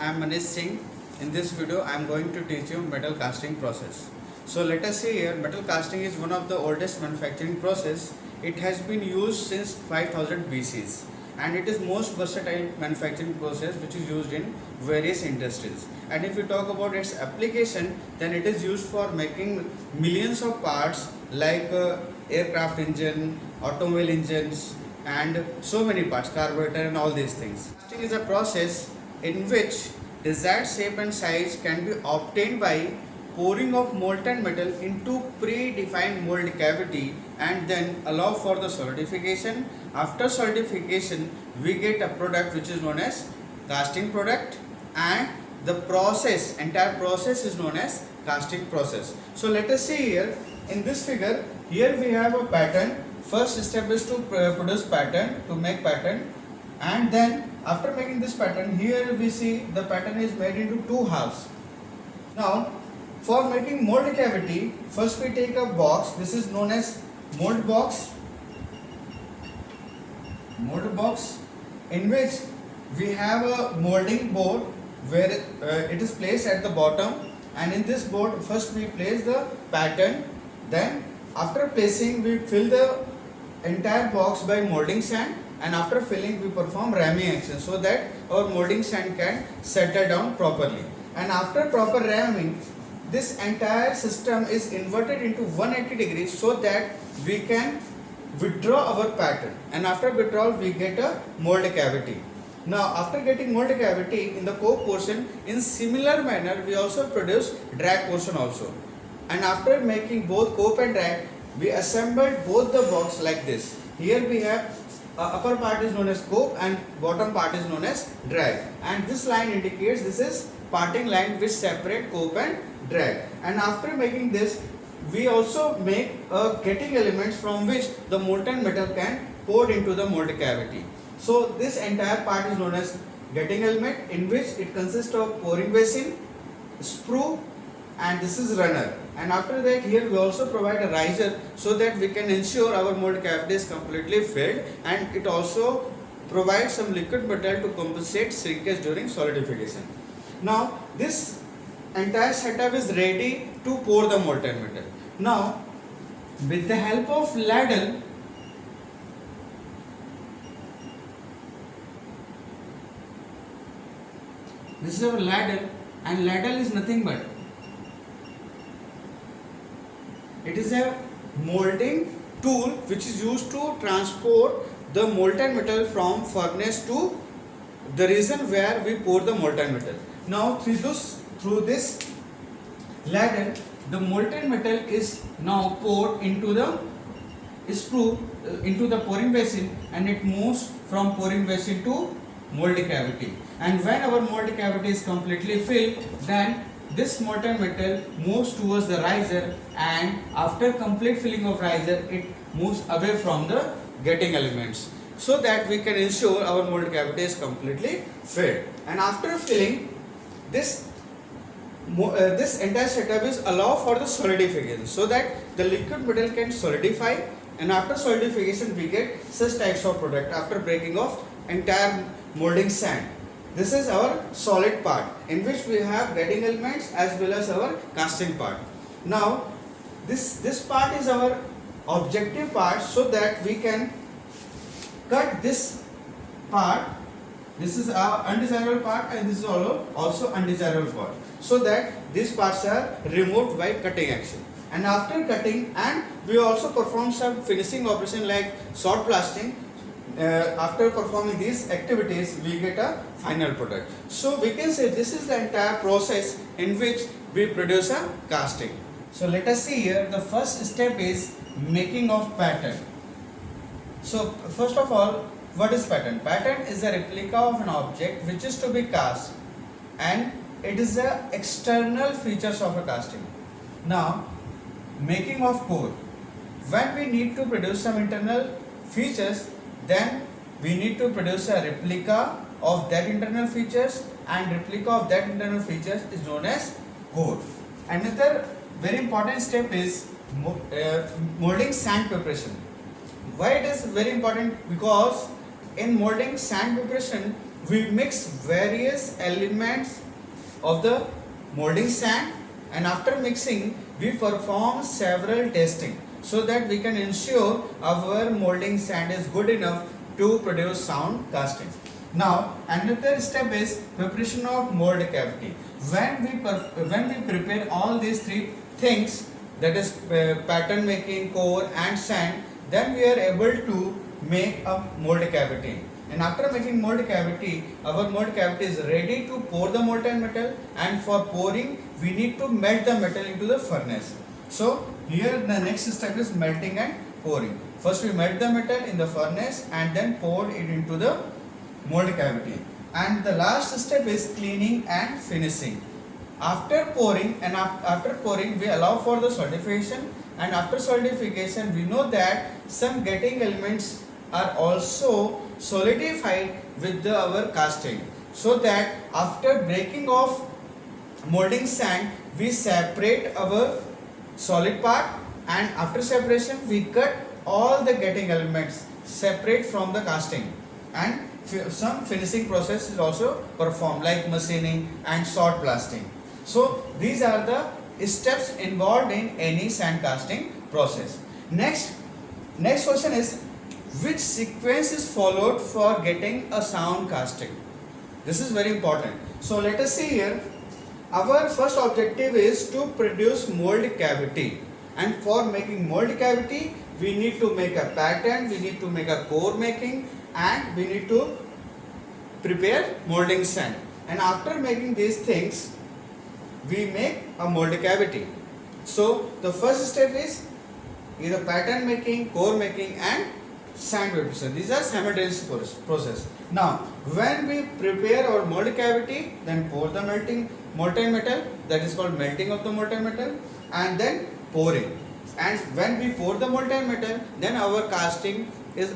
I am Manish Singh. In this video I am going to teach you metal casting process. So let us see here, metal casting is one of the oldest manufacturing process. It has been used since 5000 BCs and it is most versatile manufacturing process which is used in various industries. And if we talk about its application, then it is used for making millions of parts like aircraft engine, automobile engines, and so many parts, carburetor and all these things. Casting is a process in which desired shape and size can be obtained by pouring of molten metal into predefined mold cavity and then allow for the solidification. After solidification, we get a product which is known as casting product, and the process, entire process is known as casting process. So let us see here in this figure. Here we have a pattern. First step is to produce pattern, to make pattern, and then after making this pattern, here we see the pattern is made into two halves. Now for making mold cavity, first we take a box. This is known as mold box, in which we have a molding board where it is placed at the bottom, and in this board first we place the pattern. Then after placing, we fill the entire box by molding sand, and after filling we perform ramming action so that our molding sand can settle down properly. And after proper ramming, this entire system is inverted into 180 degrees so that we can withdraw our pattern, and after withdrawal we get a mold cavity. Now after getting mold cavity in the cope portion, in similar manner we also produce drag portion also. And after making both cope and drag, we assembled both the box like this. Here we have upper part is known as cope and bottom part is known as drag, and this line indicates this is parting line which separate cope and drag. And after making this, we also make getting elements from which the molten metal can pour into the mold cavity. So this entire part is known as getting element, in which it consists of pouring basin, sprue, and this is runner. And after that, here we also provide a riser so that we can ensure our mold cavity is completely filled, and it also provides some liquid metal to compensate shrinkage during solidification. Now this entire setup is ready to pour the molten metal. Now with the help of ladle, this is our ladle, and ladle is nothing but it is a molding tool which is used to transport the molten metal from furnace to the region where we pour the molten metal. Now through this ladle, the molten metal is now poured into the sprue, into the pouring basin, and it moves from pouring basin to mold cavity. And when our mold cavity is completely filled, then this molten metal moves towards the riser, and after complete filling of riser, it moves away from the getting elements so that we can ensure our mold cavity is completely filled. And after filling, this entire setup is allow for the solidification so that the liquid metal can solidify, and after solidification we get such types of product after breaking off entire molding sand. This is our solid part, in which we have getting elements as well as our casting part. Now this part is our objective part, so that we can cut this part. This is our undesirable part, and this is also undesirable part, so that these parts are removed by cutting action. And after cutting, and we also perform some finishing operation like short blasting. After performing these activities, we get a final product. So we can say this is the entire process in which we produce a casting. So let us see here, the first step is making of pattern. So first of all, what is pattern? Pattern is a replica of an object which is to be cast, and it is the external features of a casting. Now making of core. When we need to produce some internal features, then we need to produce a replica of that internal features, and replica of that internal features is known as core. Another very important step is molding sand preparation. Why it is very important? Because in molding sand preparation, we mix various elements of the molding sand, and after mixing we perform several testing so that we can ensure our molding sand is good enough to produce sound casting. Now another step is preparation of mold cavity. When we prepare all these three things, that is pattern making, core and sand, then we are able to make a mold cavity. And after making mold cavity, our mold cavity is ready to pour the molten metal, and for pouring we need to melt the metal into the furnace. So here the next step is melting and pouring. First we melt the metal in the furnace and then pour it into the mold cavity. And the last step is cleaning and finishing. After pouring we allow for the solidification, and after solidification we know that some getting elements are also solidified with our casting, so that after breaking off molding sand we separate our solid part, and after separation we cut all the getting elements separate from the casting, and some finishing process is also performed like machining and short blasting. So these are the steps involved in any sand casting process. Next question is, which sequence is followed for getting a sound casting? This is very important. So let us see here. Our first objective is to produce mold cavity, and for making mold cavity we need to make a pattern, we need to make a core making, and we need to prepare molding sand. And after making these things we make a mold cavity. So the first step is either pattern making, core making and sand preparation. These are simultaneous process. Now when we prepare our mold cavity, then pour the molten metal, that is called melting of the molten metal, and then pouring. And when we pour the molten metal, then our casting is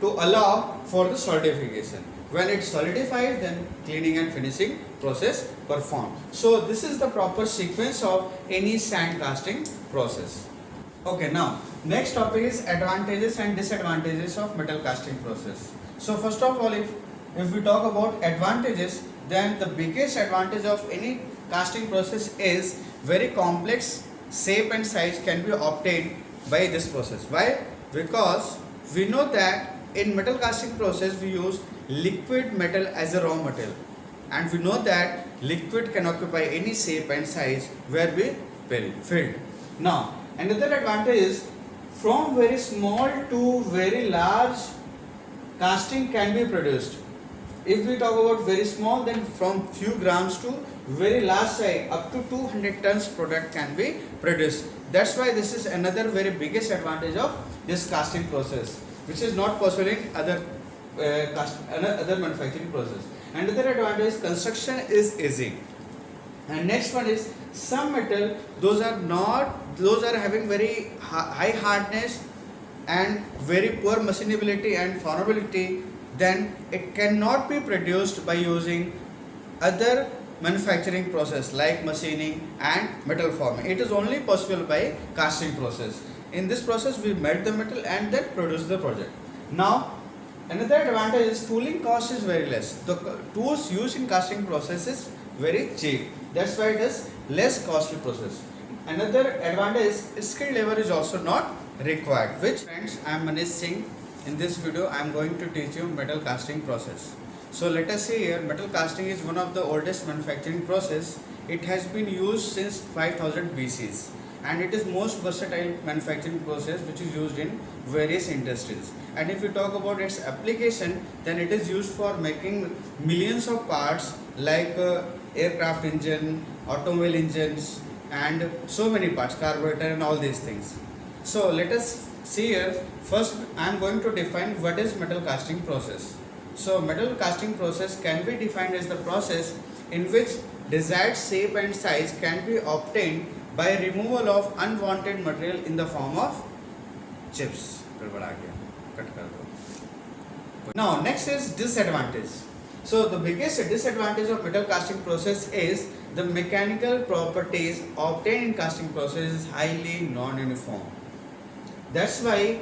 to allow for the solidification. When it solidifies, then cleaning and finishing process performed. So this is the proper sequence of any sand casting process. Okay, now next topic is advantages and disadvantages of metal casting process. So first of all, if we talk about advantages, then the biggest advantage of any casting process is very complex shape and size can be obtained by this process. Why? Because we know that in metal casting process we use liquid metal as a raw material, and we know that liquid can occupy any shape and size where we filled. Now another advantage is, from very small to very large casting can be produced. If we talk about very small, then from few grams to very large size up to 200 tons product can be produced. That's why this is another very biggest advantage of this casting process, which is not possible in other manufacturing process. Another advantage is construction is easy. And next one is, some metal, those are having very high hardness and very poor machinability and formability, then it cannot be produced by using other manufacturing process like machining and metal forming. It is only possible by casting process. In this process we melt the metal and then produce the project. Now another advantage is, tooling cost is very less. The tools used in casting process is very cheap. That's why it is less costly process. Another advantage is skill level is also not required. Which friends, I am Manish Singh. In this video I am going to teach you metal casting process. So let us see here, metal casting is one of the oldest manufacturing process. It has been used since 5000 BCs, and it is most versatile manufacturing process which is used in various industries. And if we talk about its application, then it is used for making millions of parts like aircraft engine, automobile engines, and so many parts, carburetor and all these things. So let us see here. First I am going to define what is metal casting process. So metal casting process can be defined as the process in which desired shape and size can be obtained by removal of unwanted material in the form of chips. Now next is disadvantage. So the biggest disadvantage of metal casting process is the mechanical properties obtained in casting process is highly non-uniform. That's why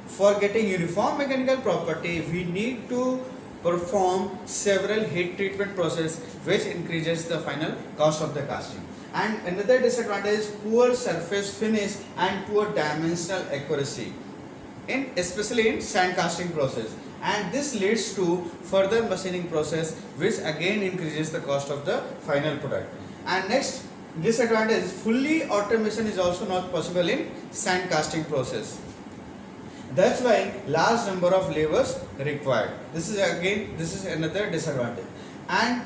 for getting uniform mechanical property, we need to perform several heat treatment process which increases the final cost of the casting. And another disadvantage is poor surface finish and poor dimensional accuracy, especially in sand casting process, and this leads to further machining process which again increases the cost of the final product. And next disadvantage, fully automation is also not possible in sand casting process. That's why large number of labors required. This is another disadvantage. And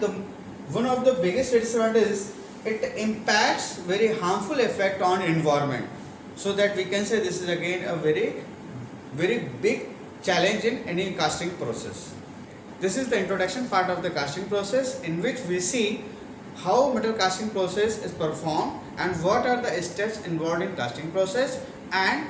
one of the biggest disadvantages, it impacts very harmful effect on environment. So that we can say this is again a very big challenge in any casting process. This is the introduction part of the casting process, in which we see how metal casting process is performed and what are the steps involved in casting process and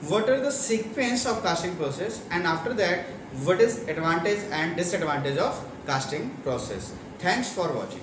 what are the sequence of casting process, and after that what is advantage and disadvantage of casting process. Thanks for watching.